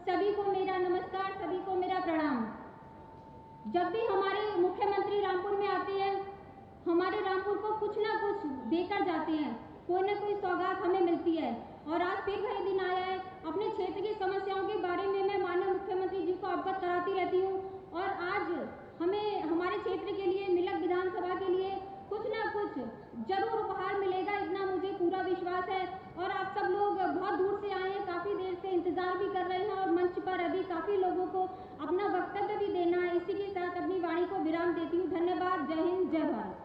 सभी को मेरा नमस्कार, सभी को मेरा प्रणाम। जब भी हमारे मुख्यमंत्री रामपुर में आते हैं, हमारे रामपुर को कुछ ना कुछ देकर जाते हैं, कोई ना कोई सौगात हमें मिलती है। और आज फिर वह दिन आया है। अपने क्षेत्र की समस्याओं के बारे में मैं माननीय मुख्यमंत्री जी को अवगत कराती रहती हूँ और आज हमें हमारे क्षेत्र के लिए, मिलक विधानसभा के लिए कुछ ना कुछ जरूर उपहार मिलेगा, इतना मुझे पूरा विश्वास है। और आप सब लोग बहुत दूर से आए हैं, काफ़ी देर से इंतजार भी कर रहे हैं और मंच पर अभी काफ़ी लोगों को अपना वक्तव्य भी देना है। इसी के साथ अपनी वाणी को विराम देती हूँ। धन्यवाद। जय हिंद, जय भारत।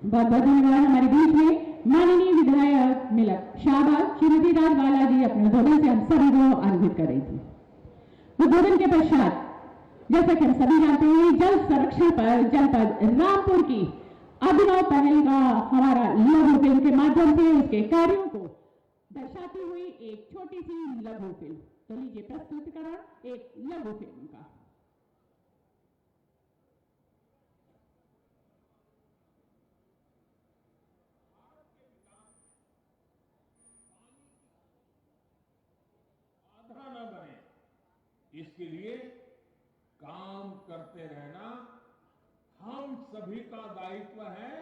बहुत बहुत धन्यवाद। हमारे बीच में माननीय विधायक मिलक शाहबाद श्रीमती राजबाला जी अपने उद्बोधन से हम सभी को आनंदित कर रही थी। उद्बोधन के पश्चात जैसा कि हम सभी जानते हैं, जल संरक्षण पर जनपद रामपुर की अभिनव पहल का हमारा लघु फिल्म के माध्यम से उसके कार्यों को दर्शाती हुई एक छोटी सी लघु फिल्म। तो लीजिए प्रस्तुतिकरण एक लघु फिल्म का। बाधा न बने, इसके लिए काम करते रहना हम सभी का दायित्व है।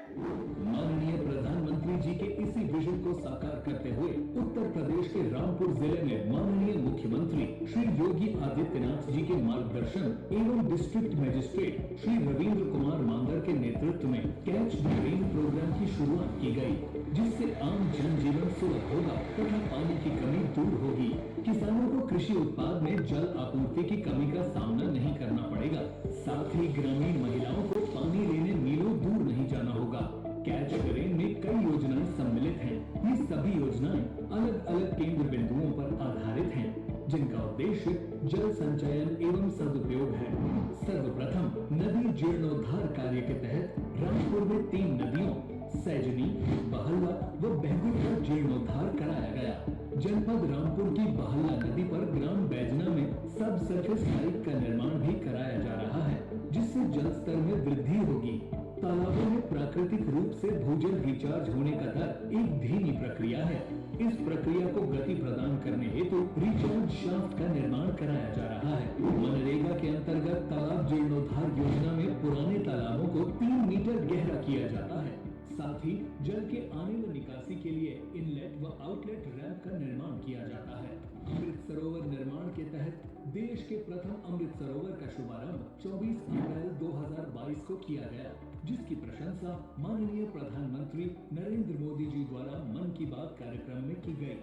माननीय प्रधानमंत्री जी के इसी विजन को साकार करते हुए उत्तर प्रदेश के रामपुर जिले में माननीय मुख्यमंत्री श्री योगी आदित्यनाथ जी के मार्गदर्शन एवं डिस्ट्रिक्ट मजिस्ट्रेट श्री रविंद्र कुमार मांगर के नेतृत्व में कैच द रेन प्रोग्राम की शुरुआत की गई, जिससे आम जनजीवन सुलभ होगा तथा पानी की कमी दूर होगी। किसानों को कृषि उत्पाद में जल आपूर्ति की कमी का सामना नहीं करना पड़ेगा। साथ ही ग्रामीण महिलाओं को पानी लेने मीलों दूर नहीं जाना होगा। कैच द रेन में कई योजनाएं सम्मिलित हैं। ये सभी योजनाएं अलग अलग केंद्र बिंदुओं पर आधारित हैं, जिनका उद्देश्य जल संचयन एवं सदुपयोग है। सर्वप्रथम नदी जीर्णोद्धार कार्य के तहत रामपुर में 3 नदियों सैजनी, बहल्ला व बहगुट का जीर्णोद्धार कराया गया। जनपद रामपुर की बहल्ला नदी पर ग्राम बैजना में सब सरफेस पाइप का निर्माण भी कराया जा रहा है, जिससे जल स्तर में वृद्धि होगी। तालाबों में प्राकृतिक रूप से भूजल रिचार्ज होने का दर एक धीमी प्रक्रिया है। इस प्रक्रिया को गति प्रदान करने हेतु रिचार्ज शाफ्ट का निर्माण कराया जा रहा है। मनरेगा के अंतर्गत तालाब जीर्णोद्धार योजना में पुराने तालाबों को 3 मीटर गहरा किया जाता है। साथ ही जल के आने व निकासी के लिए इनलेट व आउटलेट रैंप का निर्माण किया जाता है। अमृत सरोवर निर्माण के तहत देश के प्रथम अमृत सरोवर का शुभारंभ 24 अप्रैल 2022 को किया गया, जिसकी प्रशंसा माननीय प्रधानमंत्री नरेंद्र मोदी जी द्वारा मन की बात कार्यक्रम में की गई।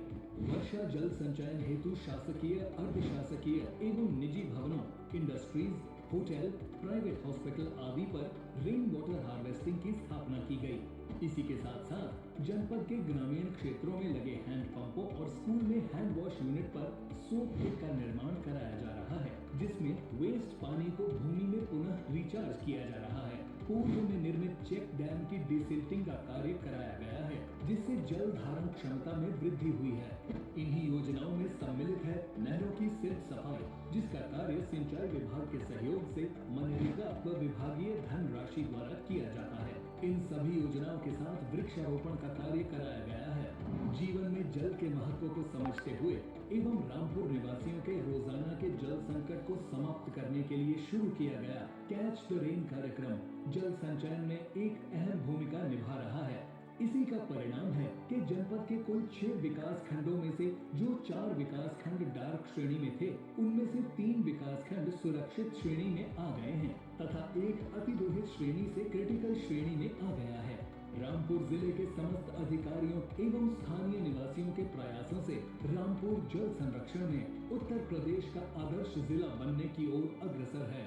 वर्षा जल संचयन हेतु शासकीय, अर्धशासकीय एवं निजी भवनों, इंडस्ट्रीज, होटल, प्राइवेट हॉस्पिटल आदि पर रेन वाटर हार्वेस्टिंग की स्थापना की गई। इसी के साथ साथ जनपद के ग्रामीण क्षेत्रों में लगे हैंडपंपों और स्कूल में हैंड वॉश यूनिट पर सोप पिट का निर्माण कराया जा रहा है, जिसमें वेस्ट पानी को भूमि में पुनः रिचार्ज किया जा रहा है। पूर्व में निर्मित चेक डैम की डिसिल्टिंग का कार्य कराया गया है, जिससे जल धारण क्षमता में वृद्धि हुई है। इन्हीं योजनाओं में सम्मिलित है नहरों की सिल्ट सफाई, जिसका कार्य सिंचाई विभाग के सहयोग से मनरेगा व विभागीय धनराशि द्वारा किया जाता है। इन सभी योजनाओं के साथ वृक्षारोपण का कार्य कराया गया है। जीवन में जल के महत्व को समझते हुए एवं रामपुर निवासियों के रोजाना के जल संकट को समाप्त करने के लिए शुरू किया गया कैच द रेन कार्यक्रम जल संचयन में एक अहम भूमिका निभा रहा है। इसी का परिणाम है कि जनपद के कुल 6 विकास खंडों में से जो 4 विकास खंड डार्क श्रेणी में थे, उनमें से 3 विकास खंड सुरक्षित श्रेणी में आ गए हैं तथा एक अतिदोहित श्रेणी से क्रिटिकल श्रेणी में आ गया है। रामपुर जिले के समस्त अधिकारियों एवं स्थानीय निवासियों के प्रयासों से रामपुर जल संरक्षण में उत्तर प्रदेश का आदर्श जिला बनने की ओर अग्रसर है।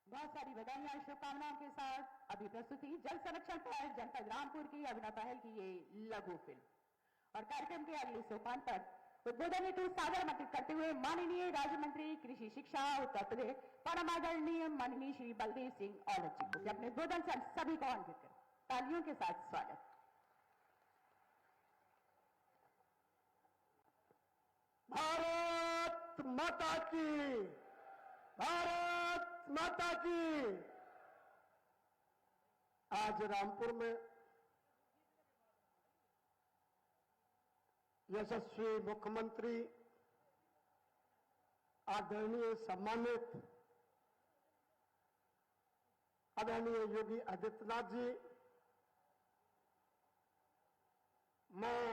बहुत सारी बधाइयां, शुभकामनाओं के साथ अभी प्रस्तुति जल संरक्षण पर जनपद रामपुर की अभिनव पहल की ये लघु फिल्म। और कार्यक्रम के अगले सोपान पर उद्बोधन हेतु सादर आमंत्रित करते हुए माननीय राज्य मंत्री कृषि शिक्षा उत्तर प्रदेश परम आदरणीय माननीय श्री बलदेव सिंह औलख जी को अपने उद्बोधन से सभी को आमंत्रित कर तालियों के साथ स्वागत। भारत माता की, भारत माता की। आज रामपुर में यशस्वी मुख्यमंत्री आदरणीय सम्मानित आदरणीय योगी आदित्यनाथ जी, मैं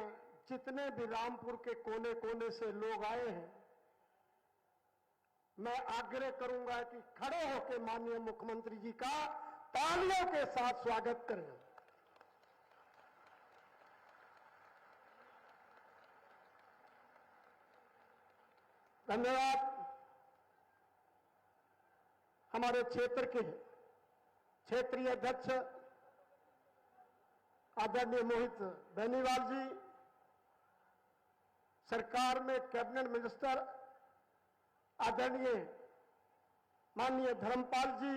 जितने भी रामपुर के कोने कोने से लोग आए हैं, मैं आग्रह करूंगा कि खड़े होकर माननीय मुख्यमंत्री जी का तालियों के साथ स्वागत करें। धन्यवाद। हमारे क्षेत्र के क्षेत्रीय अध्यक्ष आदरणीय मोहित बेनीवाल जी, सरकार में कैबिनेट मिनिस्टर आदरणीय माननीय धर्मपाल जी,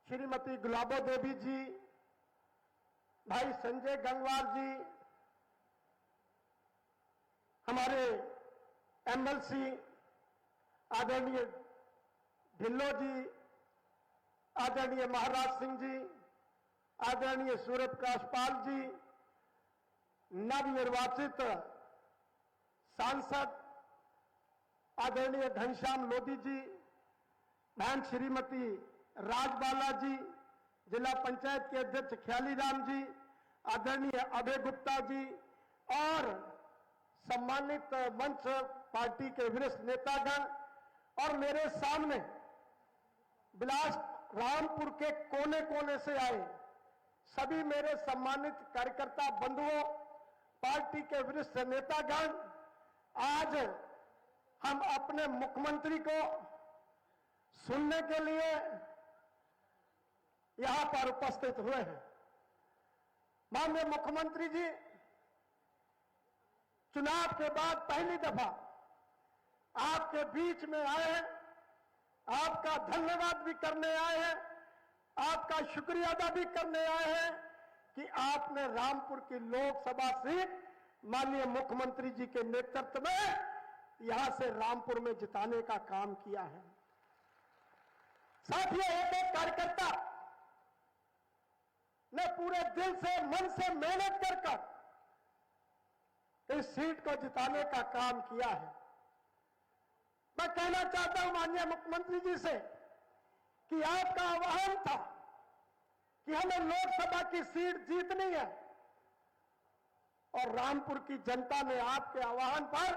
श्रीमती गुलाबो देवी जी, भाई संजय गंगवार जी, हमारे एमएलसी आदरणीय ढिल्लो जी, आदरणीय महाराज सिंह जी, आदरणीय सूर्य प्रकाश पाल जी, नवनिर्वाचित सांसद आदरणीय घनश्याम लोधी जी, बहन श्रीमती राजबाला जी, जिला पंचायत के अध्यक्ष ख्याली राम जी, आदरणीय अभय गुप्ता जी और सम्मानित मंच पार्टी के वरिष्ठ नेतागण और मेरे सामने बिलास रामपुर के कोने कोने से आए सभी मेरे सम्मानित कार्यकर्ता बंधुओं, पार्टी के वरिष्ठ नेतागण, आज हम अपने मुख्यमंत्री को सुनने के लिए यहां पर उपस्थित हुए हैं। माननीय मुख्यमंत्री जी चुनाव के बाद पहली दफा आपके बीच में आए हैं। आपका धन्यवाद भी करने आए हैं, आपका शुक्रिया अदा भी करने आए हैं कि आपने रामपुर की लोकसभा सीट माननीय मुख्यमंत्री जी के नेतृत्व में यहां से रामपुर में जिताने का काम किया है। साथियों, एक कार्यकर्ता ने पूरे दिल से, मन से मेहनत कर इस सीट को जिताने का काम किया है। मैं कहना चाहता हूं माननीय मुख्यमंत्री जी से कि आपका आह्वान था कि हमें लोकसभा की सीट जीतनी है और रामपुर की जनता ने आपके आह्वान पर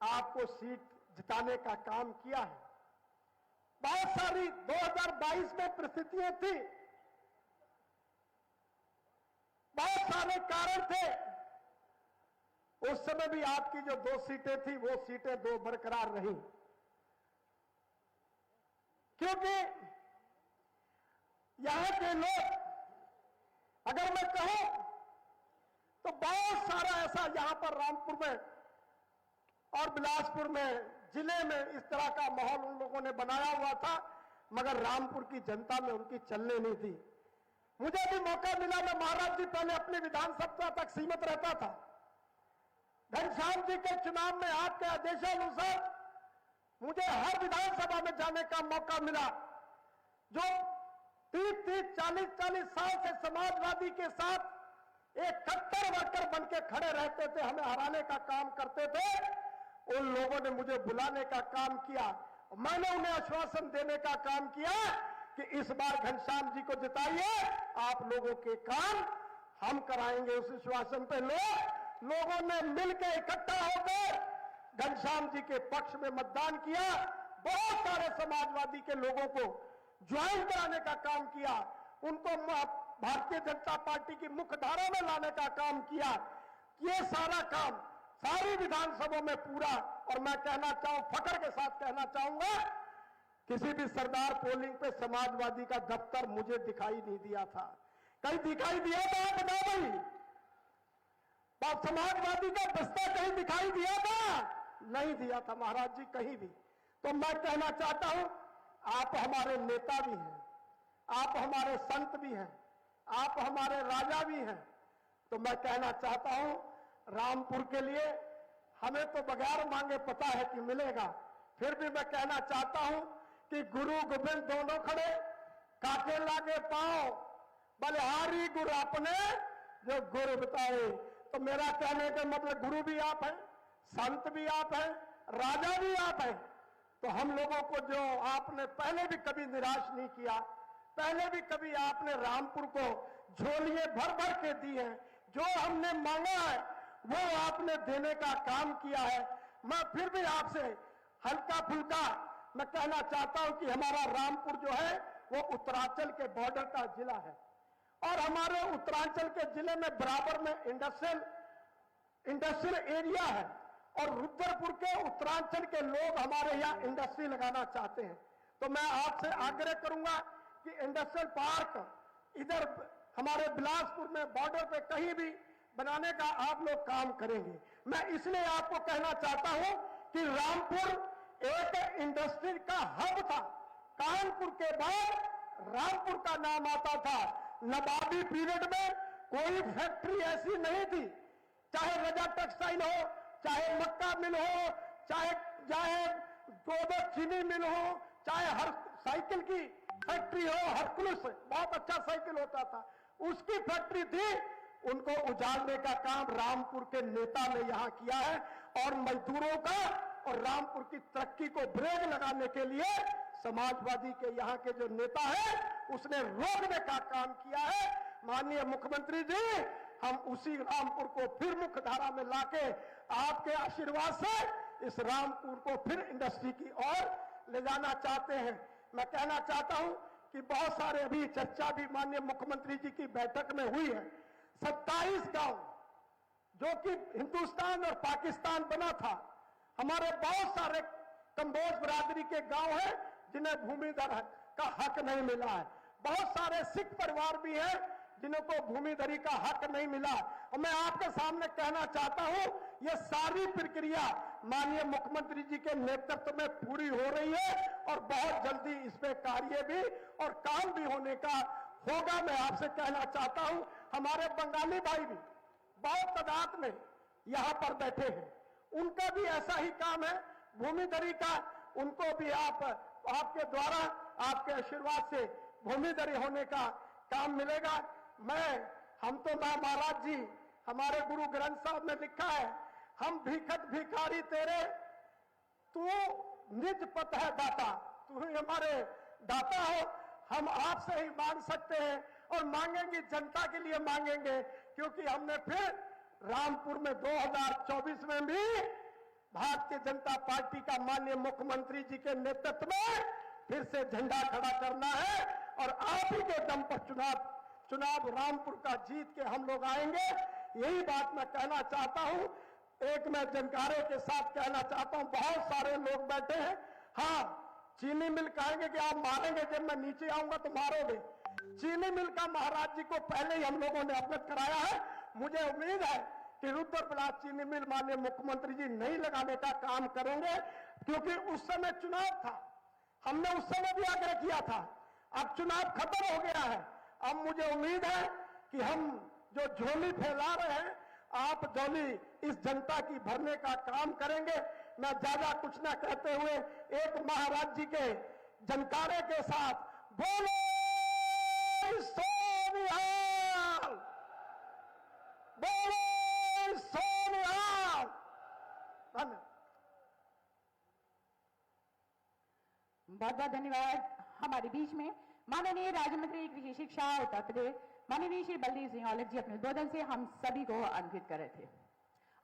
आपको सीट जिताने का काम किया है। बहुत सारी 2022 में परिस्थितियां थी, बहुत सारे कारण थे। उस समय भी आपकी जो 2 सीटें थी वो सीटें 2 बरकरार रही, क्योंकि यहां के लोग, अगर मैं कहूं तो बहुत सारा ऐसा यहां पर रामपुर में और बिलासपुर में, जिले में इस तरह का माहौल उन लोगों ने बनाया हुआ था, मगर रामपुर की जनता में उनकी चलने नहीं थी। मुझे भी मौका मिला, मैं महाराज जी पहले अपने विधानसभा तक सीमित रहता था। घनश्याम जी के चुनाव में आपके आदेशानुसार मुझे हर विधानसभा में जाने का मौका मिला। जो 30-30, 40-40 साल से समाजवादी के साथ एक कट्टर वर्कर बन के खड़े रहते थे, हमें हराने का काम करते थे, उन लोगों ने मुझे बुलाने का काम किया। मैंने उन्हें आश्वासन देने का काम किया कि इस बार घनश्याम जी को जिताइए, आप लोगों के काम हम कराएंगे। उस आश्वासन पे लोगों ने मिलकर इकट्ठा होकर घनश्याम जी के पक्ष में मतदान किया। बहुत सारे समाजवादी के लोगों को ज्वाइन कराने का काम किया, उनको भारतीय जनता पार्टी की मुख्य धारा में लाने का काम किया। ये सारा काम सारी विधानसभा में पूरा, और मैं कहना फख्र के साथ कहना चाहूंगा, किसी भी सरदार पोलिंग पे समाजवादी का दफ्तर मुझे दिखाई नहीं दिया था। कहीं दिखाई दिया था? आप बताओ भाई, समाजवादी का बस्ता कहीं दिखाई दिया था? नहीं दिया था महाराज जी, कहीं भी। तो मैं कहना चाहता हूं, आप हमारे नेता भी हैं, आप हमारे संत भी हैं, आप हमारे राजा भी हैं। तो मैं कहना चाहता हूं, रामपुर के लिए हमें तो बगैर मांगे पता है कि मिलेगा। फिर भी मैं कहना चाहता हूं कि गुरु गोविंद दोनों खड़े, काटे लागे पाओ बलिहारी गुरु अपने जो गुरु बताए। तो मेरा कहने का मतलब गुरु भी आप हैं, संत भी आप हैं, राजा भी आप हैं। तो हम लोगों को जो आपने पहले भी कभी निराश नहीं किया, पहले भी कभी आपने रामपुर को झोलियां भर भर के दी हैं, जो हमने मांगा है वो आपने देने का काम किया है। मैं फिर भी आपसे हल्का फुल्का मैं कहना चाहता हूं कि हमारा रामपुर जो है वो उत्तरांचल के बॉर्डर का जिला है और हमारे उत्तरांचल के जिले में बराबर में इंडस्ट्रियल एरिया है और रुद्रपुर के उत्तरांचल के लोग हमारे यहाँ इंडस्ट्री लगाना चाहते हैं। तो मैं आपसे आग्रह करूंगा कि इंडस्ट्रियल पार्क इधर हमारे बिलासपुर में बॉर्डर पे कहीं भी बनाने का आप लोग काम करेंगे। मैं इसलिए आपको कहना चाहता हूं कि रामपुर एक इंडस्ट्री का हब था। कानपुर के बाद रामपुर का नाम आता था। नवाबी पीरियड में कोई फैक्ट्री ऐसी नहीं थी, चाहे रजा टेक्सटाइल हो, चाहे मक्का मिल हो, चाहे गोबर चीनी मिल हो, चाहे हर साइकिल की फैक्ट्री हो, हरकुलस बहुत अच्छा साइकिल होता था, उसकी फैक्ट्री थी। उनको उजाड़ने का काम रामपुर के नेता ने यहां किया है और मजदूरों का और रामपुर की तरक्की को ब्रेक लगाने के लिए समाजवादी के यहाँ के जो नेता है उसने रोकने का काम किया है। माननीय मुख्यमंत्री जी, हम उसी रामपुर को फिर मुख्य धारा में लाके आपके आशीर्वाद से इस रामपुर को फिर इंडस्ट्री की ओर ले जाना चाहते हैं। मैं कहना चाहता हूं कि बहुत सारे अभी चर्चा भी माननीय मुख्यमंत्री जी की बैठक में हुई है। 27 गांव जो कि हिंदुस्तान और पाकिस्तान बना था, हमारे बहुत सारे कंबोज बरादरी के गांव हैं जिन्हें भूमिधर का हक नहीं मिला है। बहुत सारे सिख परिवार भी हैं जिनको भूमिधरी का हक नहीं मिला। और मैं आपके सामने कहना चाहता हूं, यह सारी प्रक्रिया माननीय मुख्यमंत्री जी के नेतृत्व में पूरी हो रही है और बहुत जल्दी इस पे कार्य भी और काम भी होने का होगा। मैं आपसे कहना चाहता हूं, हमारे बंगाली भाई भी बहुत तादाद में यहां पर बैठे हैं, उनका भी ऐसा ही काम है भूमिधरी का। उनको भी आपके द्वारा, आपके आशीर्वाद से भूमिधरी होने का काम मिलेगा। हम तो महाराज जी, हमारे गुरु ग्रंथ साहब ने लिखा है, हम भिखत भिखारी तेरे, तू निज पत है दाता, तू ही हमारे दाता हो। हम आपसे ही मांग सकते हैं और मांगेंगे, जनता के लिए मांगेंगे, क्योंकि हमने फिर रामपुर में 2024 में भी भारतीय जनता पार्टी का माननीय मुख्यमंत्री जी के नेतृत्व में फिर से झंडा खड़ा करना है और आप ही के दम पर चुनाव रामपुर का जीत के हम लोग आएंगे। यही बात मैं कहना चाहता हूं। एक मैं जानकारों के साथ कहना चाहता हूं, बहुत सारे लोग बैठे हैं। हाँ, चीनी मिल कहेंगे कि आप मारेंगे, जब मैं नीचे आऊंगा तो मारोगे। चीनी मिल का महाराज जी को पहले ही हम लोगों ने अवगत कराया है। मुझे उम्मीद है कि रुद्रप्रयाग चीनी मिल माननीय मुख्यमंत्री जी नहीं लगाने का काम करेंगे, क्योंकि उस समय चुनाव था, हमने उस समय भी आग्रह किया था। अब चुनाव खत्म हो गया है। अब मुझे उम्मीद है कि हम जो झोली फैला रहे हैं, आप झोली इस जनता की भरने का काम करेंगे। मैं ज्यादा कुछ ना कहते हुए एक महाराज जी के जनकारे के साथ बोलो सोनिहाल, बोलो सोनिहाल। धन्यवाद। बहुत बहुत धन्यवाद। हमारे बीच में माननीय राज्य मंत्री कृषि शिक्षा उत्तर प्रदेश माननीय श्री बलदेव सिंह औलख जी अपने उद्बोधन से हम सभी को अन्वित कर रहे थे।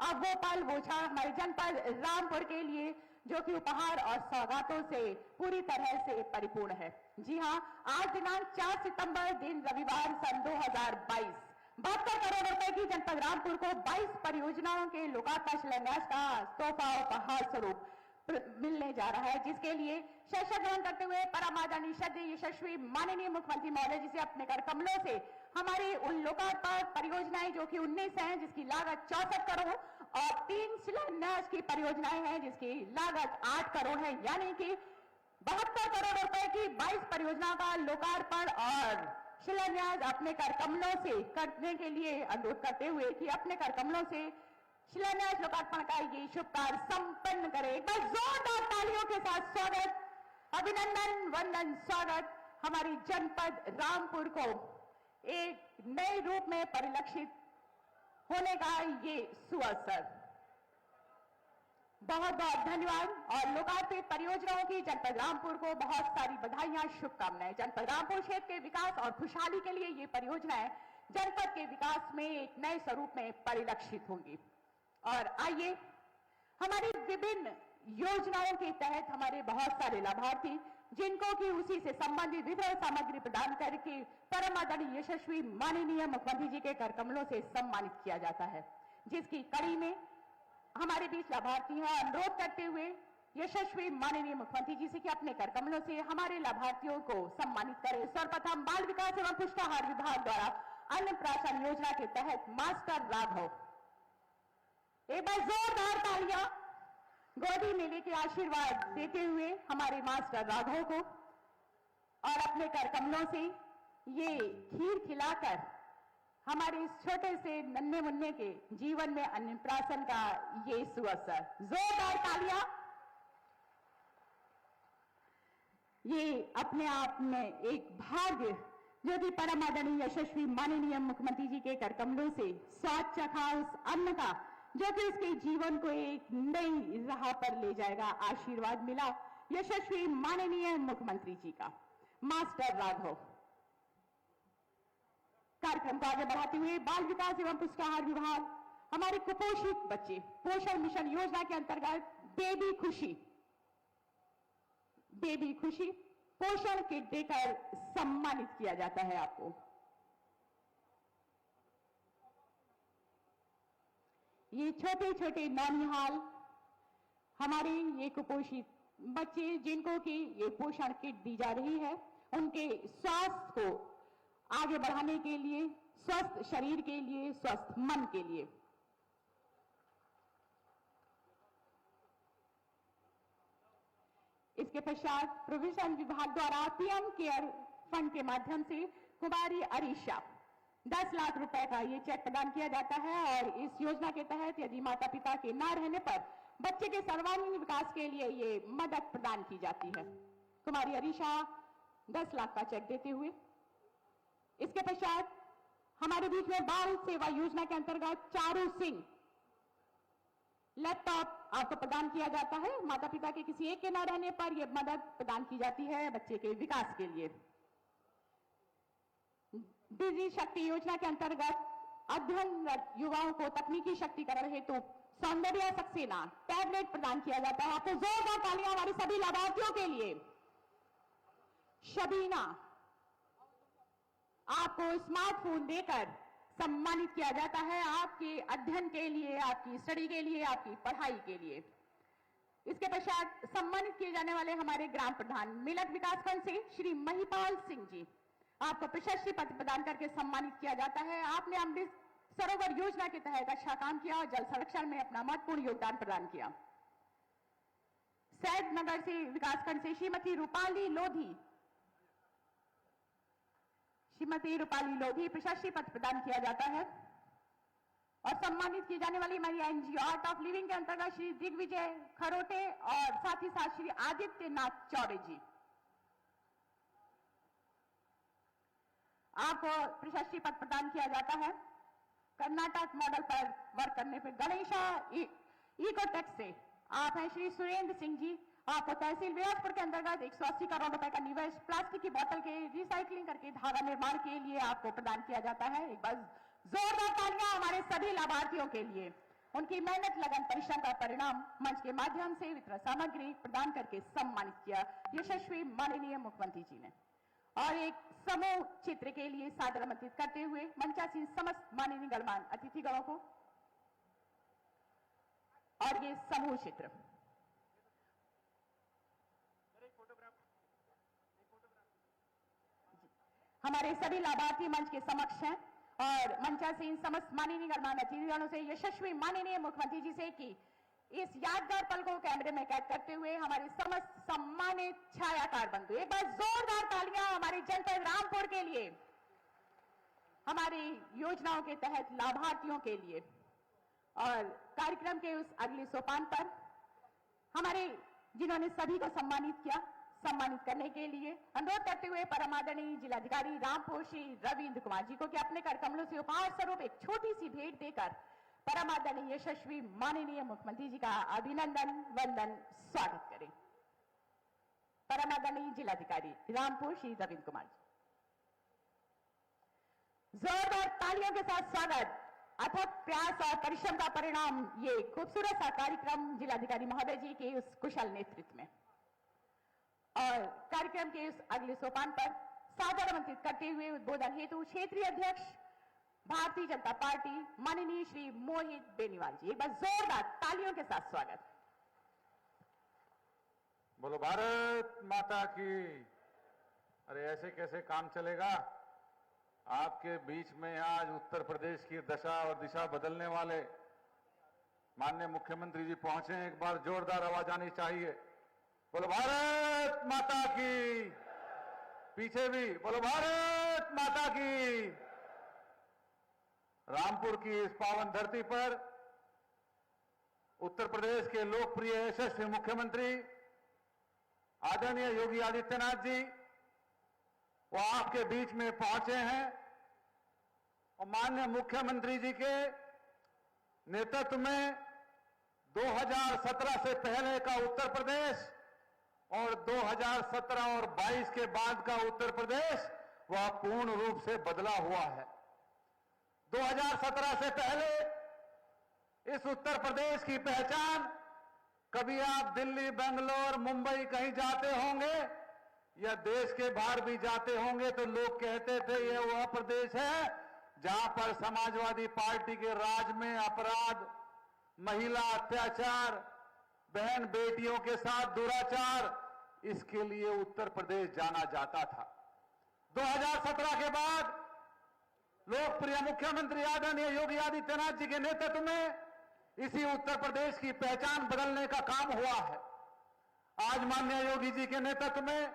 अब वो पल वो क्षण हमारे जनपद रामपुर के लिए जो कि उपहार और सौगातों से पूरी तरह से परिपूर्ण है। जी हां, आज दिनांक 4 सितंबर दिन रविवार सन 2022 72 करोड़ रुपए की जनपद रामपुर को 22 परियोजनाओं के लोकार्पण शिलान्यास का तोहफा उपहार स्वरूप मिलने जा रहा है, जिसके लिए शस्त्र ग्रहण करते हुए परम आदरणीय श्रद्धेय यशस्वी माननीय मुख्यमंत्री महोदय जी से अपने कर कमलों से हमारी उन लोकार्पण परियोजनाएं जो कि 19 हैं, जिसकी लागत 64 करोड़ और 3 शिलान्यास की परियोजनाएं हैं जिसकी लागत 8 करोड़ है, यानी कि 72 करोड़ रुपए की 22 परियोजनाओं का लोकार्पण और शिलान्यास अपने कर कमलों से करने के लिए अनुरोध करते हुए कि अपने कर कमलों से शिलान्यास लोकार्पण का ये शुभ कार्य संपन्न करें। एक बार जोरदार तालियों के साथ स्वागत, अभिनंदन, वंदन, स्वागत हमारे जनपद रामपुर को एक नए रूप में परिलक्षित होने का ये सुअवसर। बहुत बहुत धन्यवाद और लोकार्पित परियोजनाओं की जनपद रामपुर को बहुत सारी बधाइयां, शुभकामनाएं। जनपद रामपुर क्षेत्र के विकास और खुशहाली के लिए ये परियोजनाएं जनपद के विकास में एक नए स्वरूप में परिलक्षित होंगी। और आइए, हमारी विभिन्न योजनाओं के तहत हमारे बहुत सारे लाभार्थी जिनको कि उसी से संबंधित वितरण सामग्री प्रदान करके परम आदरणीय यशस्वी माननीय मुख्यमंत्री जी के कर कमलों से सम्मानित किया जाता है, जिसकी कड़ी में हमारे बीच लाभार्थी हैं। अनुरोध करते हुए यशस्वी माननीय मुख्यमंत्री जी से कि अपने कर कमलों से हमारे लाभार्थियों को सम्मानित करें। सर्वप्रथम बाल विकास एवं पुष्टाहार विभाग द्वारा अन्नप्राशन योजना के तहत मास्टर राघव, एक बार जोरदार तालियां गोदी में लेके आशीर्वाद देते हुए हमारे मास्टर राघव को, और अपने कर कमलों से ये खीर खिलाकर हमारे इस छोटे से नन्हे मुन्ने के जीवन में अन्नप्राशन का ये सुअवसर। जोरदार तालियां। ये अपने आप में एक भाग्य जो कि परम आदरणीय यशस्वी माननीय मुख्यमंत्री जी के कर कमलों से स्वाद चखा उस अन्न का, जो कि उसके जीवन को एक नई राह पर ले जाएगा। आशीर्वाद मिला यशस्वी माननीय मुख्यमंत्री जी का। मास्टर राघव कार्यक्रम को आगे बढ़ाते हुए बाल विकास एवं पुष्टाहार विभाग हमारे कुपोषित बच्चे पोषण मिशन योजना के अंतर्गत बेबी खुशी पोषण किट देकर सम्मानित किया जाता है आपको। ये छोटे छोटे नौनिहाल हमारे ये कुपोषित बच्चे जिनको कि ये पोषण किट दी जा रही है, उनके स्वास्थ्य को आगे बढ़ाने के लिए, स्वस्थ शरीर के लिए, स्वस्थ मन के लिए। इसके पश्चात प्रोविजन विभाग द्वारा पीएम केयर फंड के माध्यम से कुमारी अरीशा 10 लाख रुपए का ये चेक प्रदान किया जाता है। और इस योजना के तहत यदि माता पिता के न रहने पर बच्चे के सर्वांगीण विकास के लिए ये मदद प्रदान की जाती है। कुमारी अरीशा 10 लाख का चेक देते हुए, इसके पश्चात हमारे बीच में बाल सेवा योजना के अंतर्गत चारू सिंह लैपटॉप आपको प्रदान किया जाता है। माता पिता के किसी एक के न रहने पर यह मदद प्रदान की जाती है बच्चे के विकास के लिए। डिजी शक्ति योजना के अंतर्गत अध्ययनरत युवाओं को तकनीकी शक्तिकरण हेतु सौंदर्य सक्सेना टैबलेट प्रदान किया जाता है। आपको जोरदार तालियां हमारे सभी लाभार्थियों के लिए। शबीना, आपको स्मार्टफोन देकर सम्मानित किया जाता है आपके अध्ययन के लिए, आपकी स्टडी के लिए, आपकी पढ़ाई के लिए। इसके पश्चात सम्मानित किए जाने वाले हमारे ग्राम प्रधान मिलक विकास खंड से श्री महिपाल सिंह जी, आपको प्रशस्ति पत्र प्रदान करके सम्मानित किया जाता है। आपने अमृत सरोवर योजना के तहत अच्छा काम किया और जल संरक्षण में अपना महत्वपूर्ण योगदान प्रदान किया। सैद नगर से विकासखंड से श्रीमती रूपाली लोधी प्रशस्ति पत्र प्रदान किया जाता है। और सम्मानित की जाने वाली हमारी एनजीओ आर्ट ऑफ लिविंग के अंतर्गत श्री दिग्विजय खरोटे और साथ ही साथ श्री आदित्यनाथ चौरे जी, आपको प्रशस्ति पत्र प्रदान किया जाता है। कर्नाटक मॉडल पर वर्क करने पर गणेशा इकोटेक से आप हैं श्री सुरेंद्र सिंह जी, आपको तहसील बिलासपुर के अंतर्गत 180 करोड़ रुपए का निवेश प्लास्टिक की बोतल के रिसाइकलिंग करके धागा निर्माण के लिए आपको प्रदान किया जाता है। एक बार जोरदार तालियां हमारे सभी लाभार्थियों के लिए। उनकी मेहनत लगन परिश्रम का परिणाम मंच के माध्यम से वितरण सामग्री प्रदान करके सम्मानित किया यशस्वी माननीय मुख्यमंत्री जी ने। और एक समूह चित्र के लिए सादर आमंत्रित करते हुए मंचासीन समस्त माननीय गणमान्य अतिथिगणों को। और ये समूह चित्र हमारे सभी लाभार्थी मंच के समक्ष हैं और मंचासीन समस्त माननीय गणमान्य अतिथिगणों से यशस्वी माननीय मुख्यमंत्री जी से कि इस यादगार पल को कैमरे में कैद करते हुए हमारे समस्त सम्मानित छायाकार बंधु, एक बार जोरदार तालियां हमारे जनपद रामपुर के लिए, हमारी योजनाओं के तहत लाभार्थियों के लिए। और कार्यक्रम के उस अगले सोपान पर हमारे जिन्होंने सभी को सम्मानित किया, सम्मानित करने के लिए अनुरोध करते हुए परम आदरणीय जिलाधिकारी रामपुर श्री रविंद्र कुमार जी को कि अपने कर कमलों से उपहार स्वरूप एक छोटी सी भेंट देकर परम आदरणीय यशस्वी माननीय मुख्यमंत्री जी का अभिनंदन वंदन स्वागत करें। परम आदरणीय जिलाधिकारी रामपुर श्री रविंद्र कुमार जी, जोरदार तालियों के साथ स्वागत। अथक प्रयास और परिश्रम का परिणाम ये खूबसूरत सा कार्यक्रम जिलाधिकारी महोदय जी के उस कुशल नेतृत्व में और कार्यक्रम के उस अगले सोपान पर सादर आमंत्रित करते हुए उद्बोधन हेतु क्षेत्रीय अध्यक्ष भारतीय जनता पार्टी माननीय श्री मोहित बेनीवाल जी, एक बार जोरदार तालियों के साथ स्वागत। बोलो भारत माता की। अरे ऐसे कैसे काम चलेगा? आपके बीच में आज उत्तर प्रदेश की दशा और दिशा बदलने वाले माननीय मुख्यमंत्री जी पहुंचे हैं। एक बार जोरदार आवाज आनी चाहिए। बोलो भारत माता की। पीछे भी बोलो भारत माता की। रामपुर की इस पावन धरती पर उत्तर प्रदेश के लोकप्रिय यशस्वी मुख्यमंत्री आदरणीय योगी आदित्यनाथ जी वो आपके बीच में पहुंचे हैं और माननीय मुख्यमंत्री जी के नेतृत्व में 2017 से पहले का उत्तर प्रदेश और 2017 और 22 के बाद का उत्तर प्रदेश वह पूर्ण रूप से बदला हुआ है। 2017 से पहले इस उत्तर प्रदेश की पहचान, कभी आप दिल्ली, बेंगलोर, मुंबई कहीं जाते होंगे या देश के बाहर भी जाते होंगे तो लोग कहते थे यह वह प्रदेश है जहां पर समाजवादी पार्टी के राज में अपराध, महिला अत्याचार, बहन बेटियों के साथ दुराचार, इसके लिए उत्तर प्रदेश जाना जाता था। 2017 के बाद लोकप्रिय मुख्यमंत्री आदरणीय योगी आदित्यनाथ जी के नेतृत्व में इसी उत्तर प्रदेश की पहचान बदलने का काम हुआ है। आज माननीय योगी जी के नेतृत्व में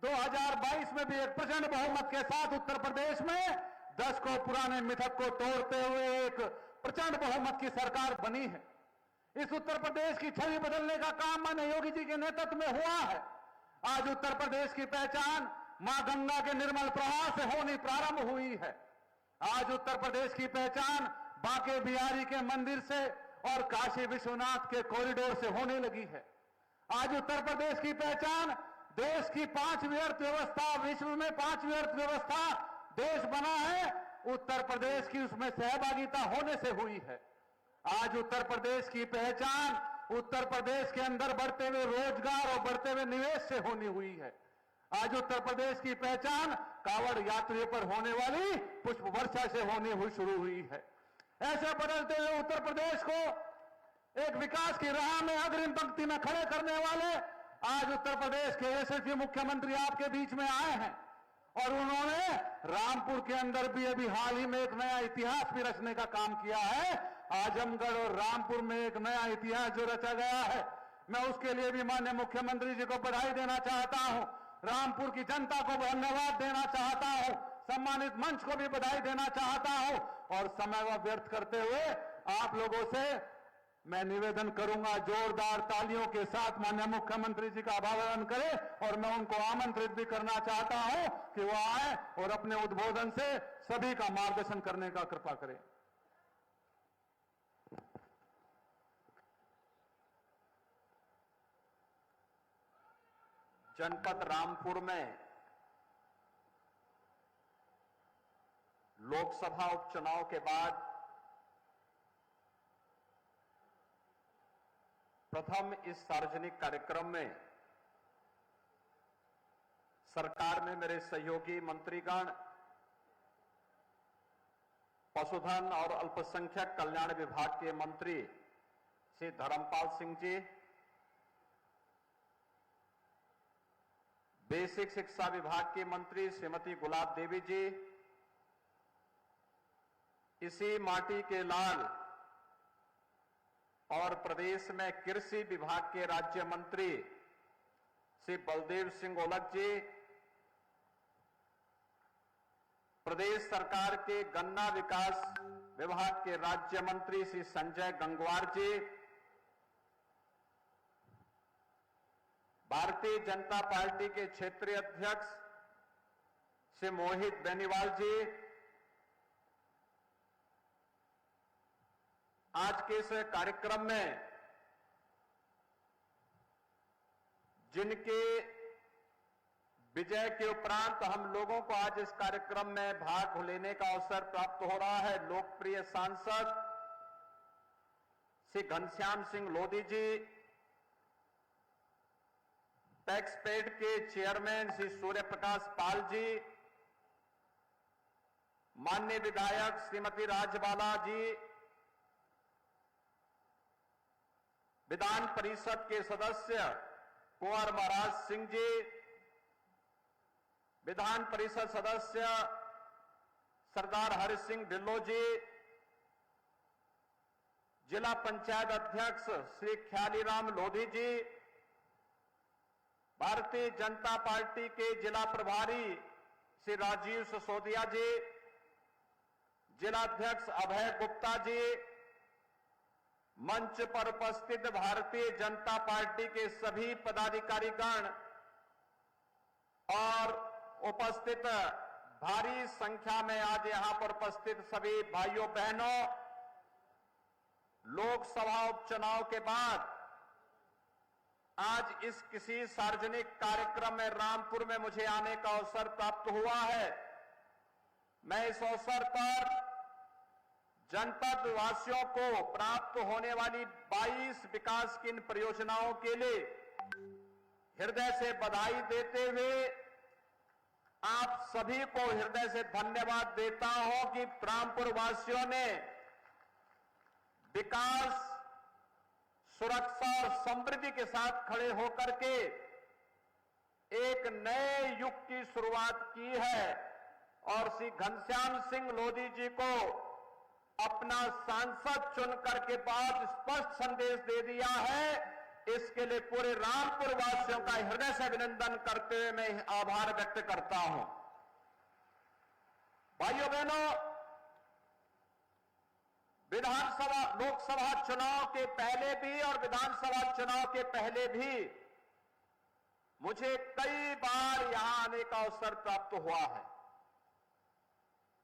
2022 में भी एक प्रचंड बहुमत के साथ उत्तर प्रदेश में 10 को पुराने मिथक को तोड़ते हुए एक प्रचंड बहुमत की सरकार बनी है। इस उत्तर प्रदेश की छवि बदलने का काम माननीय योगी जी के नेतृत्व में हुआ है। आज उत्तर प्रदेश की पहचान मां गंगा के निर्मल प्रवाह से होनी प्रारंभ हुई है। आज उत्तर प्रदेश की पहचान बांके बिहारी के मंदिर से और काशी विश्वनाथ के कॉरिडोर से होने लगी है। आज उत्तर प्रदेश की पहचान देश की 5वीं अर्थव्यवस्था, विश्व में 5वीं अर्थव्यवस्था देश बना है, उत्तर प्रदेश की उसमें सहभागिता होने से हुई है। आज उत्तर प्रदेश की पहचान उत्तर प्रदेश के अंदर बढ़ते हुए रोजगार और बढ़ते हुए निवेश से होनी हुई है। आज उत्तर प्रदेश की पहचान कांवड़ यात्रियों पर होने वाली पुष्प वर्षा से होनी हुई शुरू हुई है। ऐसे बदलते हुए उत्तर प्रदेश को एक विकास की राह में अग्रिम पंक्ति में खड़े करने वाले आज उत्तर प्रदेश के यशस्वी मुख्यमंत्री आपके बीच में आए हैं और उन्होंने रामपुर के अंदर भी अभी हाल ही में एक नया इतिहास भी रचने का काम किया है। आजमगढ़ और रामपुर में एक नया इतिहास जो रचा गया है, मैं उसके लिए भी माननीय मुख्यमंत्री जी को बधाई देना चाहता हूं, रामपुर की जनता को धन्यवाद देना चाहता हूं, सम्मानित मंच को भी बधाई देना चाहता हूं और समय को व्यर्थ करते हुए आप लोगों से मैं निवेदन करूंगा जोरदार तालियों के साथ माननीय मुख्यमंत्री जी का अभिवादन करें और मैं उनको आमंत्रित भी करना चाहता हूं कि वो आए और अपने उद्बोधन से सभी का मार्गदर्शन करने का कृपा करें। जनपद रामपुर में लोकसभा उपचुनाव के बाद प्रथम इस सार्वजनिक कार्यक्रम में सरकार में मेरे सहयोगी मंत्रीगण, पशुधन और अल्पसंख्यक कल्याण विभाग के मंत्री श्री धर्मपाल सिंह जी, बेसिक शिक्षा विभाग की मंत्री श्रीमती गुलाब देवी जी, इसी माटी के लाल और प्रदेश में कृषि विभाग के राज्य मंत्री श्री बलदेव सिंह ओलख जी, प्रदेश सरकार के गन्ना विकास विभाग के राज्य मंत्री श्री संजय गंगवार जी, भारतीय जनता पार्टी के क्षेत्रीय अध्यक्ष श्री मोहित बेनीवाल जी, आज के इस कार्यक्रम में जिनके विजय के उपरांत हम लोगों को आज इस कार्यक्रम में भाग लेने का अवसर प्राप्त हो रहा है, लोकप्रिय सांसद श्री घनश्याम सिंह लोधी जी, टैक्स पेड के चेयरमैन श्री सूर्य प्रकाश पाल जी, माननीय विधायक श्रीमती राजबाला जी, विधान परिषद के सदस्य कुंवर महाराज सिंह जी, विधान परिषद सदस्य सरदार हरि सिंह ढिल्लों जी, जिला पंचायत अध्यक्ष श्री ख्यालीराम लोधी जी, भारतीय जनता पार्टी के जिला प्रभारी श्री राजीव सिसोदिया जी, जिला अध्यक्ष अभय गुप्ता जी, मंच पर उपस्थित भारतीय जनता पार्टी के सभी पदाधिकारीगण और उपस्थित भारी संख्या में आज यहां पर उपस्थित सभी भाइयों बहनों, लोकसभा उपचुनाव के बाद आज इस किसी सार्वजनिक कार्यक्रम में रामपुर में मुझे आने का अवसर प्राप्त हुआ है। मैं इस अवसर पर जनपद वासियों को प्राप्त होने वाली 22 विकास की इन परियोजनाओं के लिए हृदय से बधाई देते हुए आप सभी को हृदय से धन्यवाद देता हूं कि रामपुर वासियों ने विकास, सुरक्षा और समृद्धि के साथ खड़े होकर के एक नए युग की शुरुआत की है और श्री घनश्याम सिंह लोधी जी को अपना सांसद चुनकर के बाद स्पष्ट संदेश दे दिया है। इसके लिए पूरे रामपुर वासियों का हृदय से अभिनंदन करते हुए मैं आभार व्यक्त करता हूं। भाइयों बहनों, विधानसभा लोकसभा चुनाव के पहले भी और विधानसभा चुनाव के पहले भी मुझे कई बार यहां आने का अवसर प्राप्त हुआ है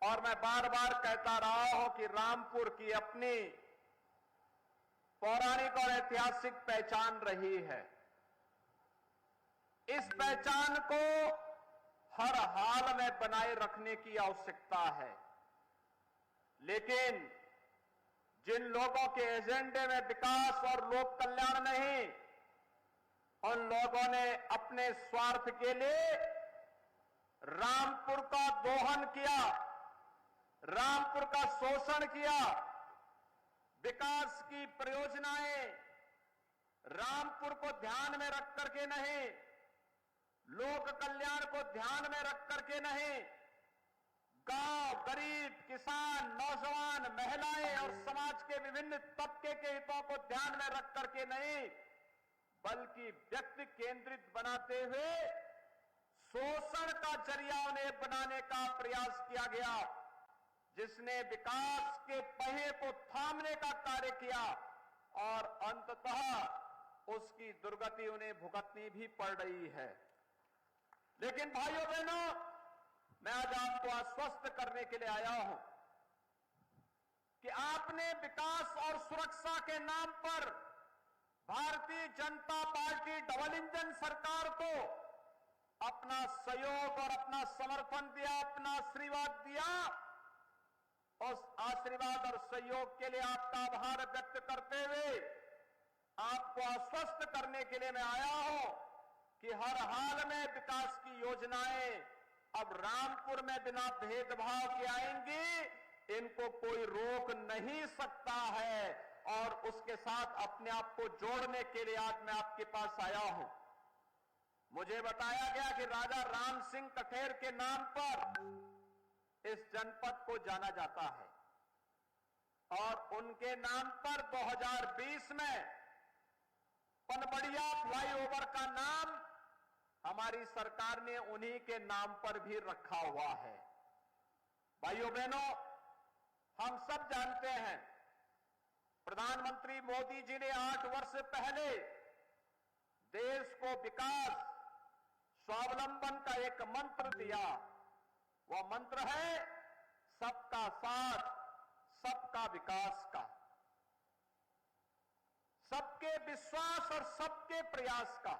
और मैं बार बार कहता रहा हूं कि रामपुर की अपनी पौराणिक और ऐतिहासिक पहचान रही है। इस पहचान को हर हाल में बनाए रखने की आवश्यकता है, लेकिन जिन लोगों के एजेंडे में विकास और लोक कल्याण नहीं, उन लोगों ने अपने स्वार्थ के लिए रामपुर का दोहन किया, रामपुर का शोषण किया। विकास की परियोजनाएं रामपुर को ध्यान में रख करके नहीं, लोक कल्याण को ध्यान में रख करके नहीं, गांव, गरीब, किसान, नौजवान, महिलाएं और समाज के विभिन्न तबके के हितों को ध्यान में रख करके नहीं, बल्कि व्यक्ति केंद्रित बनाते हुए शोषण का जरिया उन्हें बनाने का प्रयास किया गया, जिसने विकास के पहिए को थामने का कार्य किया और अंततः उसकी दुर्गति उन्हें भुगतनी भी पड़ रही है। लेकिन भाइयों बहनों, मैं आज आपको आश्वस्त करने के लिए आया हूं कि आपने विकास और सुरक्षा के नाम पर Bharatiya Janata party double engine सरकार को अपना सहयोग और अपना समर्थन दिया, अपना आशीर्वाद दिया। उस आशीर्वाद और सहयोग के लिए आपका आभार व्यक्त करते हुए आपको आश्वस्त करने के लिए मैं आया हूं कि हर हाल में विकास की योजनाएं अब रामपुर में बिना भेदभाव के आएंगी, इनको कोई रोक नहीं सकता है और उसके साथ अपने आप को जोड़ने के लिए आज मैं आपके पास आया हूं। मुझे बताया गया कि राजा राम सिंह कठेर के नाम पर इस जनपद को जाना जाता है और उनके नाम पर 2020 में पनबड़िया फ्लाईओवर का नाम हमारी सरकार ने उन्हीं के नाम पर भी रखा हुआ है। भाइयों बहनों, हम सब जानते हैं प्रधानमंत्री मोदी जी ने 8 वर्ष पहले देश को विकास, स्वावलंबन का एक मंत्र दिया। वह मंत्र है सबका साथ, सबका विकास का, सबके विश्वास और सबके प्रयास का।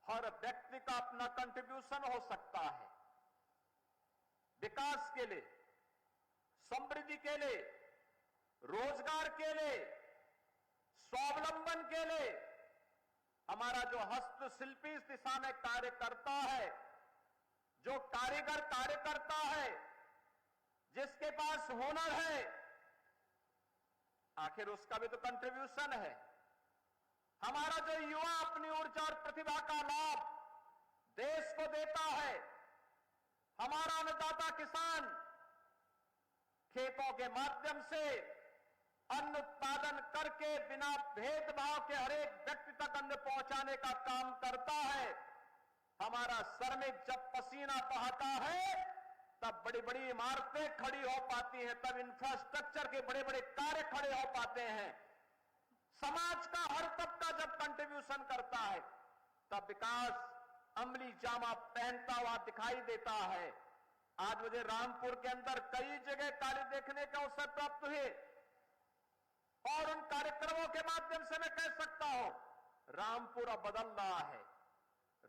हर व्यक्ति का अपना कंट्रीब्यूशन हो सकता है विकास के लिए, समृद्धि के लिए, रोजगार के लिए, स्वावलंबन के लिए। हमारा जो हस्तशिल्पी इस दिशा में कार्य करता है, जो कारीगर कार्य करता है, जिसके पास हुनर है, आखिर उसका भी तो कंट्रीब्यूशन है। हमारा जो युवा अपनी ऊर्जा और प्रतिभा का लाभ देश को देता है, हमारा अन्नदाता किसान खेतों के माध्यम से अन्न उत्पादन करके बिना भेदभाव के हर एक व्यक्ति तक अन्न पहुंचाने का काम करता है। हमारा श्रमिक जब पसीना बहाता है तब बड़ी बड़ी इमारतें खड़ी हो पाती हैं, तब इंफ्रास्ट्रक्चर के बड़े बड़े कार्य खड़े हो पाते हैं। समाज का हर तबका जब कंट्रीब्यूशन करता है तब विकास अमली जामा पहनता हुआ दिखाई देता है। आज मुझे रामपुर के अंदर कई जगह कार्य देखने का अवसर प्राप्त हुए और उन कार्यक्रमों के माध्यम से मैं कह सकता हूं रामपुर अब बदल रहा है।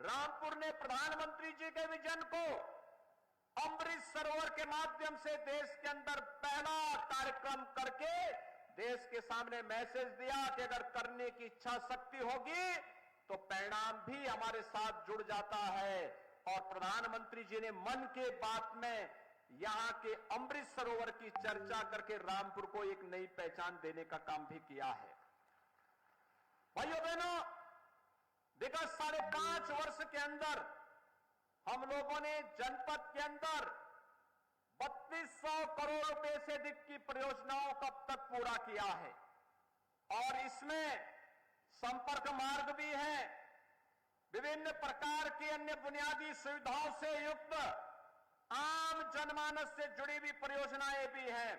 रामपुर ने प्रधानमंत्री जी के विजन को अमृत सरोवर के माध्यम से देश के अंदर पहला कार्यक्रम करके देश के सामने मैसेज दिया कि अगर करने की इच्छा शक्ति होगी तो परिणाम भी हमारे साथ जुड़ जाता है। और प्रधानमंत्री जी ने मन की बात में यहां के अमृत सरोवर की चर्चा करके रामपुर को एक नई पहचान देने का काम भी किया है। भाइयों बहनों, विगत 5.5 वर्ष के अंदर हम लोगों ने जनपद के अंदर 3200 करोड़ रुपए से अधिक की परियोजनाओं को अब तक पूरा किया है और इसमें संपर्क मार्ग भी है, विभिन्न प्रकार की अन्य बुनियादी सुविधाओं से युक्त आम जनमानस से जुड़ी हुई परियोजनाएं भी हैं।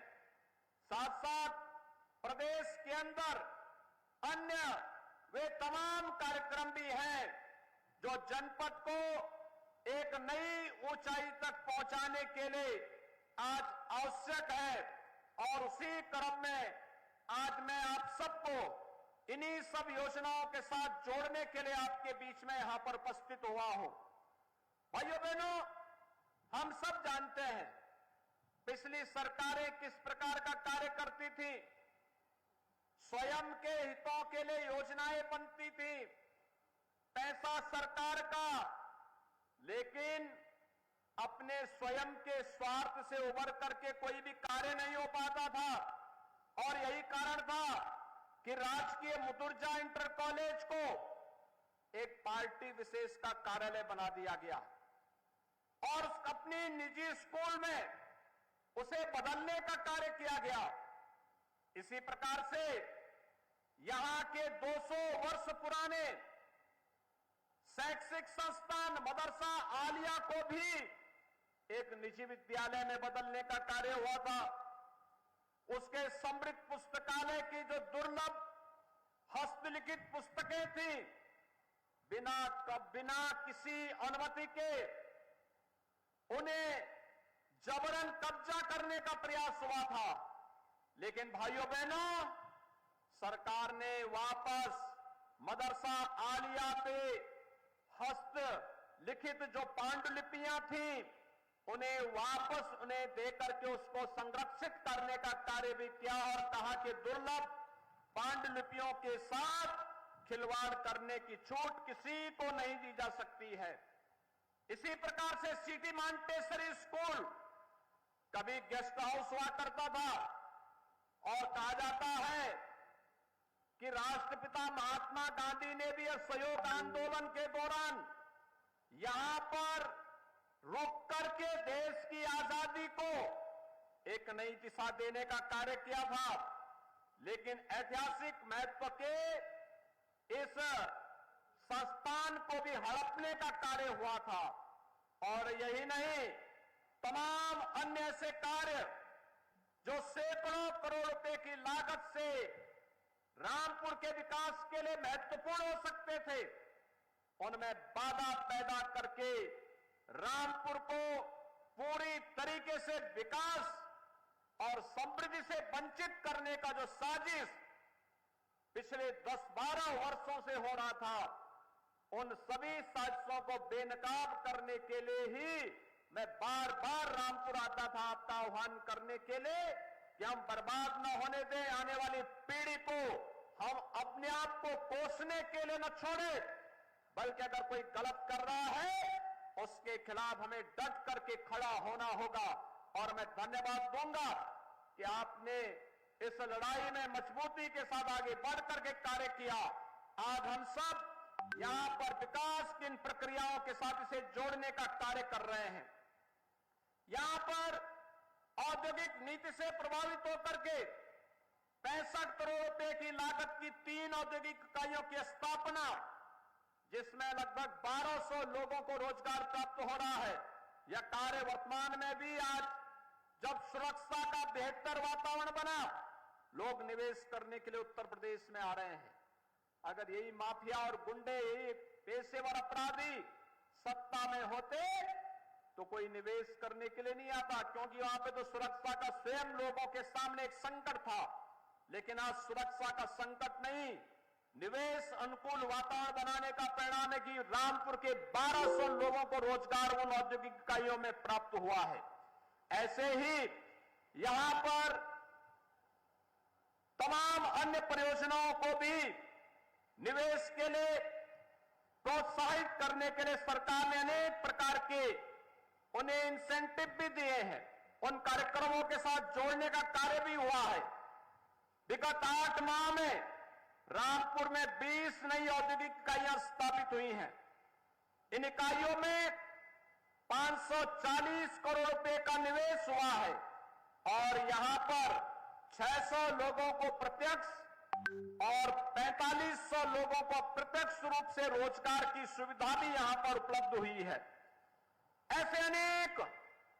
साथ साथ प्रदेश के अंदर अन्य वे तमाम कार्यक्रम भी हैं जो जनपद को एक नई ऊंचाई तक पहुंचाने के लिए आज आवश्यक है। और उसी क्रम में आज मैं आप सबको इन्हीं सब योजनाओं के साथ जोड़ने के लिए आपके बीच में यहां पर उपस्थित हुआ हूं। भाइयों बहनों, हम सब जानते हैं पिछली सरकारें किस प्रकार का कार्य करती थी। स्वयं के हितों के लिए योजनाएं बनती थी, पैसा सरकार का, लेकिन अपने स्वयं के स्वार्थ से उबर करके कोई भी कार्य नहीं हो पाता था। और यही कारण था कि राजकीय मुतुर्जा इंटर कॉलेज को एक पार्टी विशेष का कार्यालय बना दिया गया और अपने निजी स्कूल में उसे बदलने का कार्य किया गया। इसी प्रकार से यहां के 200 वर्ष पुराने शैक्षिक संस्थान मदरसा आलिया को भी एक निजी विद्यालय में बदलने का कार्य हुआ था। उसके समृद्ध पुस्तकालय की जो दुर्लभ हस्तलिखित पुस्तकें थी, बिना किसी अनुमति के उन्हें जबरन कब्जा करने का प्रयास हुआ था। लेकिन भाइयों बहनों, सरकार ने वापस मदरसा आलिया पे हस्त लिखित जो पांडुलिपियां थी उन्हें वापस उन्हें देकर के उसको संरक्षित करने का कार्य भी किया और कहा कि दुर्लभ पांडुलिपियों के साथ खिलवाड़ करने की छूट किसी को नहीं दी जा सकती है। इसी प्रकार से सिटी मांटेसरी स्कूल कभी गेस्ट हाउस हुआ करता था और कहा जाता है कि राष्ट्रपिता महात्मा गांधी ने भी असहयोग आंदोलन के दौरान यहां पर रुक करके देश की आजादी को एक नई दिशा देने का कार्य किया था। लेकिन ऐतिहासिक महत्व के इस संस्थान को भी हड़पने का कार्य हुआ था। और यही नहीं, तमाम अन्य ऐसे कार्य जो सैकड़ों करोड़ रुपए की लागत से रामपुर के विकास के लिए महत्वपूर्ण हो सकते थे, उनमें बाधा पैदा करके रामपुर को पूरी तरीके से विकास और समृद्धि से वंचित करने का जो साजिश पिछले 10-12 वर्षों से हो रहा था, उन सभी साजिशों को बेनकाब करने के लिए ही मैं बार बार रामपुर आता था, आपका आह्वान करने के लिए कि हम बर्बाद न होने दें आने वाली पीढ़ी को, हम अपने आप को कोसने के लिए न छोड़े, बल्कि अगर कोई गलत कर रहा है उसके खिलाफ हमें डट करके खड़ा होना होगा। और मैं धन्यवाद दूंगा कि आपने इस लड़ाई में मजबूती के साथ आगे बढ़ करके कार्य किया। आज हम सब यहां पर विकास की इन प्रक्रियाओं के साथ इसे जोड़ने का कार्य कर रहे हैं। यहां पर औद्योगिक नीति से प्रभावित होकर के 65 करोड़ रुपए की लागत की 3 औद्योगिक इकाइयों की स्थापना, जिसमें लगभग 1200 लोगों को रोजगार प्राप्त हो रहा है। यह कार्य वर्तमान में भी आज जब सुरक्षा का बेहतर वातावरण बना, लोग निवेश करने के लिए उत्तर प्रदेश में आ रहे हैं। अगर यही माफिया और गुंडे, यही पेशेवर अपराधी सत्ता में होते तो कोई निवेश करने के लिए नहीं आता, क्योंकि वहां पे तो सुरक्षा का स्वयं लोगों के सामने एक संकट था। लेकिन आज सुरक्षा का संकट नहीं, निवेश अनुकूल वातावरण बनाने का परिणाम है कि रामपुर के 1200 लोगों को रोजगार उन औद्योगिक इकाइयों में प्राप्त हुआ है। ऐसे ही यहां पर तमाम अन्य परियोजनाओं को भी निवेश के लिए प्रोत्साहित करने के लिए सरकार ने अनेक प्रकार के उन्हें इंसेंटिव भी दिए हैं, उन कार्यक्रमों के साथ जोड़ने का कार्य भी हुआ है। विगत 8 माह में रामपुर में 20 नई औद्योगिक इकाइयां स्थापित हुई हैं। इन इकाइयों में 540 करोड़ रुपए का निवेश हुआ है और यहां पर 600 लोगों को प्रत्यक्ष और 4500 लोगों को अप्रत्यक्ष रूप से रोजगार की सुविधा भी यहां पर उपलब्ध हुई है। ऐसे अनेक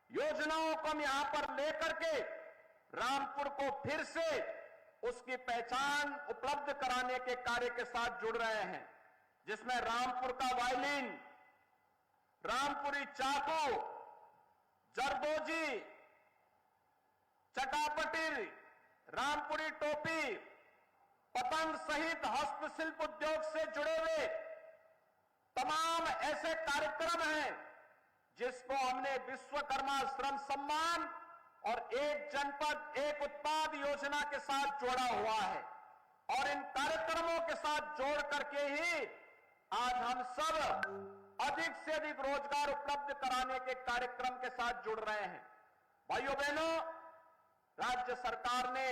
योजनाओं को हम यहां पर लेकर के रामपुर को फिर से उसकी पहचान उपलब्ध कराने के कार्य के साथ जुड़ रहे हैं, जिसमें रामपुर का वायलिन, रामपुरी चाकू, जरदोजी, चटापटी, रामपुरी टोपी, पतंग सहित हस्तशिल्प उद्योग से जुड़े हुए तमाम ऐसे कार्यक्रम हैं जिसको हमने विश्वकर्मा श्रम सम्मान और एक जनपद एक उत्पाद योजना के साथ जोड़ा हुआ है। और इन कार्यक्रमों के साथ जोड़ करके ही आज हम सब अधिक से अधिक रोजगार उपलब्ध कराने के कार्यक्रम के साथ जुड़ रहे हैं। भाइयों बहनों, राज्य सरकार ने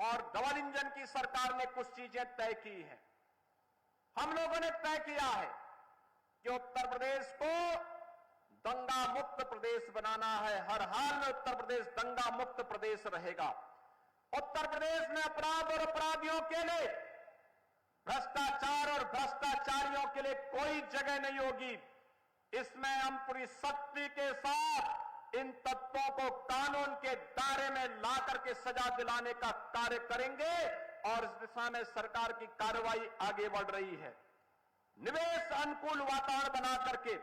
और डबल इंजन की सरकार ने कुछ चीजें तय की हैं। हम लोगों ने तय किया है कि उत्तर प्रदेश को दंगा मुक्त प्रदेश बनाना है। हर हाल में उत्तर प्रदेश दंगा मुक्त प्रदेश रहेगा। उत्तर प्रदेश में अपराध और अपराधियों के लिए, भ्रष्टाचार और भ्रष्टाचारियों के लिए कोई जगह नहीं होगी। इसमें हम पूरी सख्ती के साथ इन तत्वों को कानून के दायरे में लाकर के सजा दिलाने का कार्य करेंगे और इस दिशा में सरकार की कार्रवाई आगे बढ़ रही है। निवेश अनुकूल वातावरण बना करके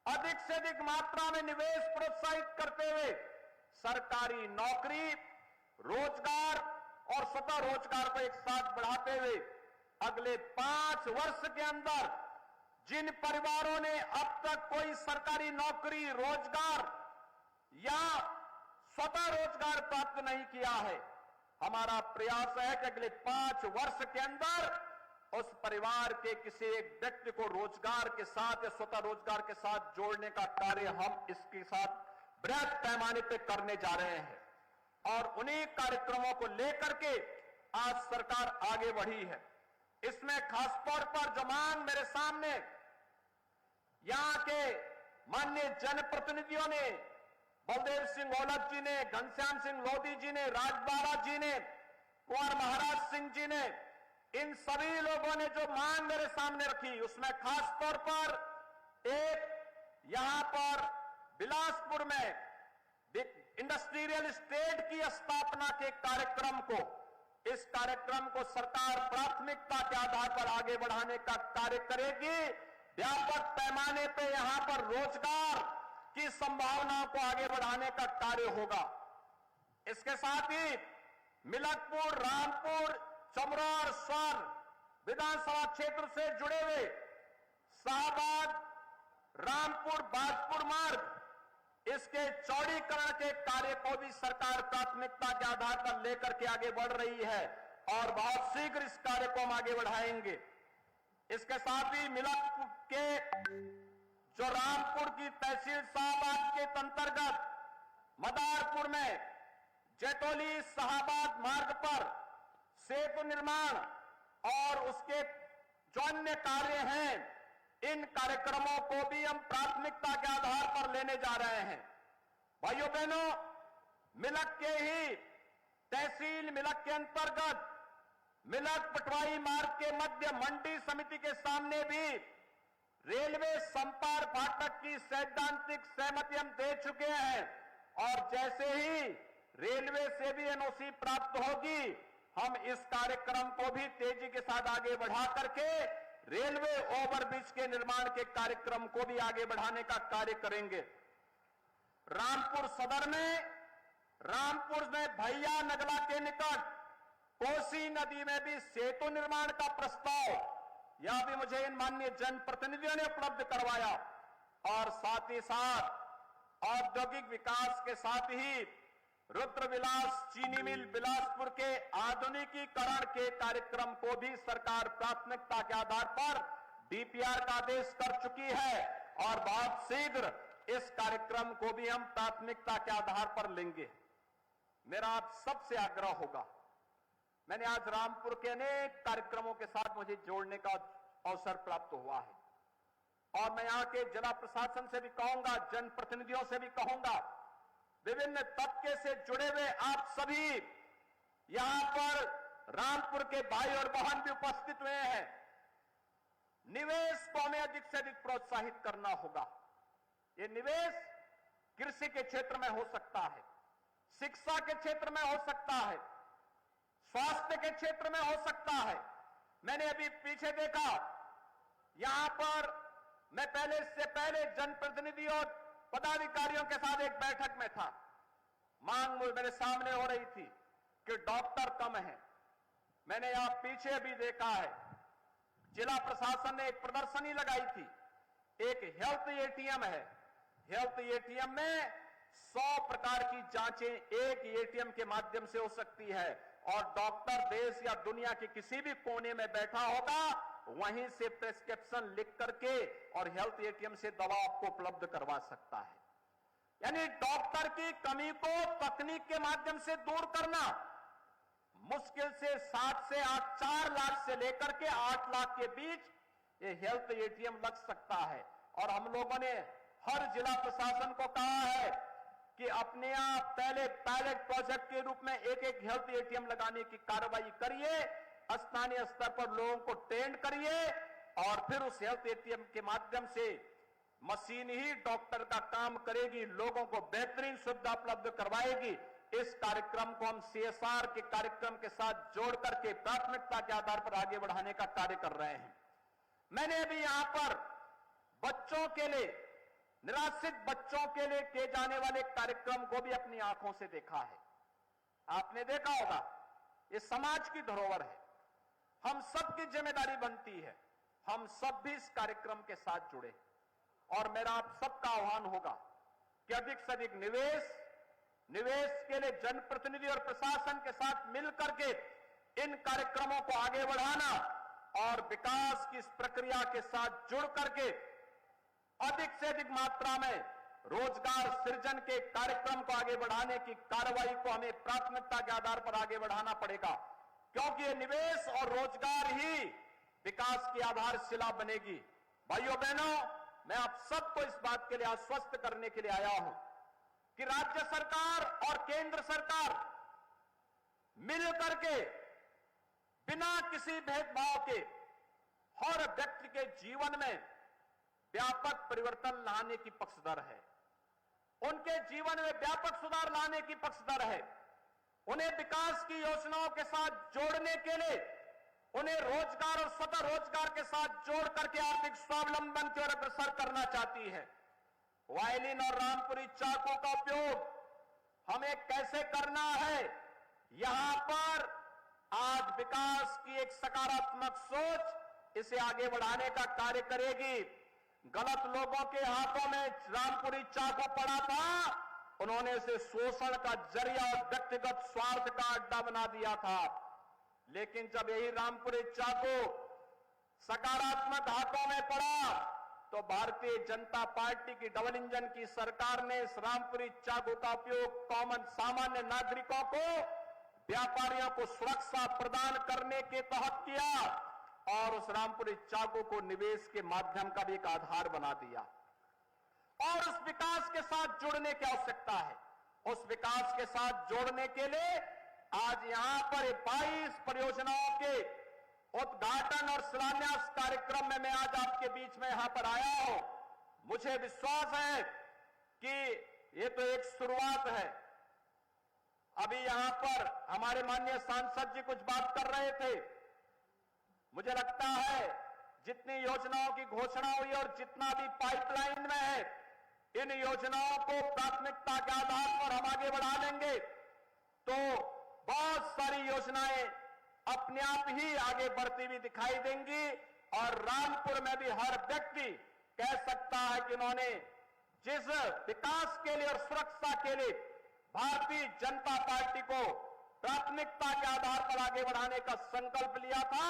अधिक से अधिक मात्रा में निवेश प्रोत्साहित करते हुए सरकारी नौकरी, रोजगार और स्वतः रोजगार को एक साथ बढ़ाते हुए अगले 5 वर्ष के अंदर जिन परिवारों ने अब तक कोई सरकारी नौकरी, रोजगार या स्वतः रोजगार प्राप्त नहीं किया है, हमारा प्रयास है कि अगले 5 वर्ष के अंदर उस परिवार के किसी एक व्यक्ति को रोजगार के साथ या स्वतः रोजगार के साथ जोड़ने का कार्य हम इसके साथ बृहद पैमाने पर करने जा रहे हैं। और उन्हीं कार्यक्रमों को लेकर के आज सरकार आगे बढ़ी है। इसमें खासतौर पर जो मांग मेरे सामने यहां के माननीय जनप्रतिनिधियों ने, बलदेव सिंह औलख जी ने, घनश्याम सिंह लोधी जी ने, राजबाड़ा जी ने, कुंवर महाराज सिंह जी ने, इन सभी लोगों ने जो मांग मेरे सामने रखी, उसमें खास तौर पर एक यहां पर बिलासपुर में इंडस्ट्रियल एस्टेट की स्थापना के कार्यक्रम को इस कार्यक्रम को सरकार प्राथमिकता के आधार पर आगे बढ़ाने का कार्य करेगी। व्यापक पैमाने पे यहां पर रोजगार की संभावनाओं को आगे बढ़ाने का कार्य होगा। इसके साथ ही मिलकपुर, रामपुर, चमरा और स्वर्ण विधानसभा क्षेत्र से जुड़े हुए शाहबाद, रामपुर, बाजपुर मार्ग, इसके चौड़ीकरण के कार्य को भी सरकार प्राथमिकता के आधार पर लेकर के आगे बढ़ रही है और बहुत शीघ्र इस कार्य को हम आगे बढ़ाएंगे। इसके साथ ही मिलकपुर के जो रामपुर की तहसील शाहबाद के अंतर्गत मदारपुर में जेटोली शाहबाद मार्ग पर सेतु निर्माण और उसके जो अन्य कार्य हैं, इन कार्यक्रमों को भी हम प्राथमिकता के आधार पर लेने जा रहे हैं। भाइयों बहनों, मिलक के ही तहसील मिलक के अंतर्गत मिलक पटवाई मार्ग के मध्य मंडी समिति के सामने भी रेलवे संपर्क फाटक की सैद्धांतिक सहमति हम दे चुके हैं और जैसे ही रेलवे से भी एनओसी प्राप्त होगी, हम इस कार्यक्रम को भी तेजी के साथ आगे बढ़ा करके रेलवे ओवरब्रिज के निर्माण के कार्यक्रम को भी आगे बढ़ाने का कार्य करेंगे। रामपुर सदर में, रामपुर में भैया नगला के निकट कोसी नदी में भी सेतु निर्माण का प्रस्ताव यह भी मुझे इन माननीय जनप्रतिनिधियों ने उपलब्ध करवाया और साथ ही साथ औद्योगिक विकास के साथ ही रुद्रविलास चीनी मिल बिलासपुर के आधुनिकीकरण के कार्यक्रम को भी सरकार प्राथमिकता के आधार पर डीपीआर का आदेश कर चुकी है और बहुत शीघ्र इस कार्यक्रम को भी हम प्राथमिकता के आधार पर लेंगे। मेरा आप सबसे आग्रह होगा, मैंने आज रामपुर के अनेक कार्यक्रमों के साथ मुझे जोड़ने का अवसर प्राप्त हुआ है और मैं यहां के जिला प्रशासन से भी कहूंगा, जनप्रतिनिधियों से भी कहूंगा, विभिन्न तबके से जुड़े हुए आप सभी यहां पर रामपुर के भाई और बहन भी उपस्थित हुए हैं। निवेश को हमें अधिक से अधिक प्रोत्साहित करना होगा। ये निवेश कृषि के क्षेत्र में हो सकता है, शिक्षा के क्षेत्र में हो सकता है, स्वास्थ्य के क्षेत्र में हो सकता है। मैंने अभी पीछे देखा, यहां पर मैं इससे पहले जनप्रतिनिधि और पदाधिकारियों के साथ एक बैठक में था। मांग मेरे सामने हो रही थी कि डॉक्टर कम है। मैंने यहां पीछे भी देखा है, जिला प्रशासन ने एक प्रदर्शनी लगाई थी। एक हेल्थ एटीएम है, हेल्थ एटीएम में 100 प्रकार की जांचें एक एटीएम के माध्यम से हो सकती है और डॉक्टर देश या दुनिया के किसी भी कोने में बैठा होगा, वहीं से प्रिस्क्रिप्शन लिख करके और हेल्थ एटीएम से दवा आपको उपलब्ध करवा सकता है। यानी डॉक्टर की कमी को तकनीक के माध्यम से दूर करना मुश्किल से 7 से 8, 4 लाख से लेकर के 8 लाख के बीच ये हेल्थ एटीएम लग सकता है और हम लोगों ने हर जिला प्रशासन को कहा है कि अपने आप पहले पायलट प्रोजेक्ट के रूप में एक हेल्थ एटीएम लगाने की कार्रवाई करिए, स्थानीय स्तर पर लोगों को ट्रेन करिए और फिर उस हेल्थ एटीएम के माध्यम से मशीन ही डॉक्टर का काम करेगी, लोगों को बेहतरीन सुविधा उपलब्ध करवाएगी। इस कार्यक्रम को हम सीएसआर के कार्यक्रम के साथ जोड़ करके प्राथमिकता के आधार पर आगे बढ़ाने का कार्य कर रहे हैं। मैंने अभी यहां पर बच्चों के लिए, निराश्रित बच्चों के लिए किए जाने वाले कार्यक्रम को भी अपनी आंखों से देखा है। आपने देखा होगा, ये समाज की धरोहर है, हम सबकी जिम्मेदारी बनती है, हम सब भी इस कार्यक्रम के साथ जुड़े और मेरा आप सबका आह्वान होगा कि अधिक से अधिक निवेश के लिए जनप्रतिनिधि और प्रशासन के साथ मिलकर के इन कार्यक्रमों को आगे बढ़ाना और विकास की इस प्रक्रिया के साथ जुड़ करके अधिक से अधिक मात्रा में रोजगार सृजन के कार्यक्रम को आगे बढ़ाने की कार्रवाई को हमें प्राथमिकता के आधार पर आगे बढ़ाना पड़ेगा, क्योंकि ये निवेश और रोजगार ही विकास की आधारशिला बनेगी। भाइयों बहनों, मैं आप सबको इस बात के लिए आश्वस्त करने के लिए आया हूं कि राज्य सरकार और केंद्र सरकार मिलकर के बिना किसी भेदभाव के हर व्यक्ति के जीवन में व्यापक परिवर्तन लाने की पक्षधर है, उनके जीवन में व्यापक सुधार लाने की पक्षधर है। उन्हें विकास की योजनाओं के साथ जोड़ने के लिए उन्हें रोजगार और स्वतः रोजगार के साथ जोड़ करके आर्थिक स्वावलंबन की ओर अग्रसर करना चाहती है। वायलिन और रामपुरी चाकू का उपयोग हमें कैसे करना है, यहां पर आज विकास की एक सकारात्मक सोच इसे आगे बढ़ाने का कार्य करेगी। गलत लोगों के हाथों में रामपुरी चाकू पड़ा था, उन्होंने इसे शोषण का जरिया और व्यक्तिगत स्वार्थ का अड्डा बना दिया था। लेकिन जब यही रामपुरी चाकू सकारात्मक हाथों में पड़ा तो भारतीय जनता पार्टी की डबल इंजन की सरकार ने इस रामपुरी चाकू का उपयोग कॉमन सामान्य नागरिकों को, व्यापारियों को सुरक्षा प्रदान करने के तहत किया और उस रामपुरी चाकू को निवेश के माध्यम का भी एक आधार बना दिया। और उस विकास के साथ जुड़ने की आवश्यकता है। उस विकास के साथ जोड़ने के लिए आज यहां पर 22 परियोजनाओं के उद्घाटन और शिलान्यास कार्यक्रम में मैं आज आपके बीच में यहां पर आया हूं। मुझे विश्वास है कि ये तो एक शुरुआत है। अभी यहां पर हमारे माननीय सांसद जी कुछ बात कर रहे थे। मुझे लगता है जितनी योजनाओं की घोषणा हुई और जितना भी पाइपलाइन में है, इन योजनाओं को प्राथमिकता के आधार पर हम आगे बढ़ा लेंगे तो बहुत सारी योजनाएं अपने आप ही आगे बढ़ती हुई दिखाई देंगी और रामपुर में भी हर व्यक्ति कह सकता है कि उन्होंने जिस विकास के लिए और सुरक्षा के लिए भारतीय जनता पार्टी को प्राथमिकता के आधार पर आगे बढ़ाने का संकल्प लिया था,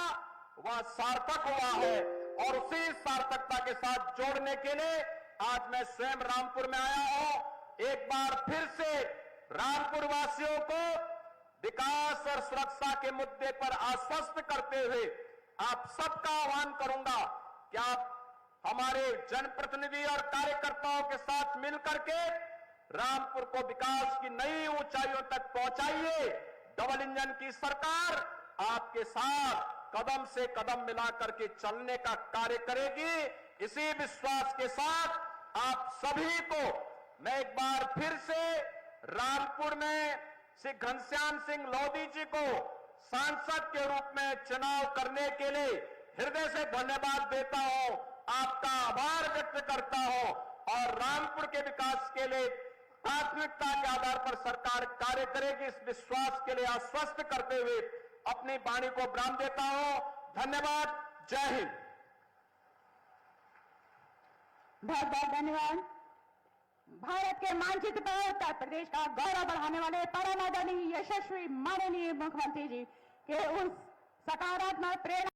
वह सार्थक हुआ है। और उसी सार्थकता के साथ जोड़ने के लिए आज मैं स्वयं रामपुर में आया हूं। एक बार फिर से रामपुर वासियों को विकास और सुरक्षा के मुद्दे पर आश्वस्त करते हुए आप सबका आह्वान करूंगा कि आप हमारे जनप्रतिनिधि और कार्यकर्ताओं के साथ मिलकर के रामपुर को विकास की नई ऊंचाइयों तक पहुंचाइए। डबल इंजन की सरकार आपके साथ कदम से कदम मिलाकर के चलने का कार्य करेगी। इसी विश्वास के साथ आप सभी को मैं एक बार फिर से रामपुर में श्री घनश्याम सिंह लोधी जी को सांसद के रूप में चुनाव करने के लिए हृदय से धन्यवाद देता हूं, आपका आभार व्यक्त करता हूं और रामपुर के विकास के लिए प्राथमिकता के आधार पर सरकार कार्य करेगी, इस विश्वास के लिए आश्वस्त करते हुए अपनी वाणी को विराम देता हूं। धन्यवाद। जय हिंद। बहुत बहुत धन्यवाद। भारत के मानचित्र पर उत्तर प्रदेश का गौरव बढ़ाने वाले परम आदरणीय यशस्वी माननीय मुख्यमंत्री जी के उस सकारात्मक प्रेरणा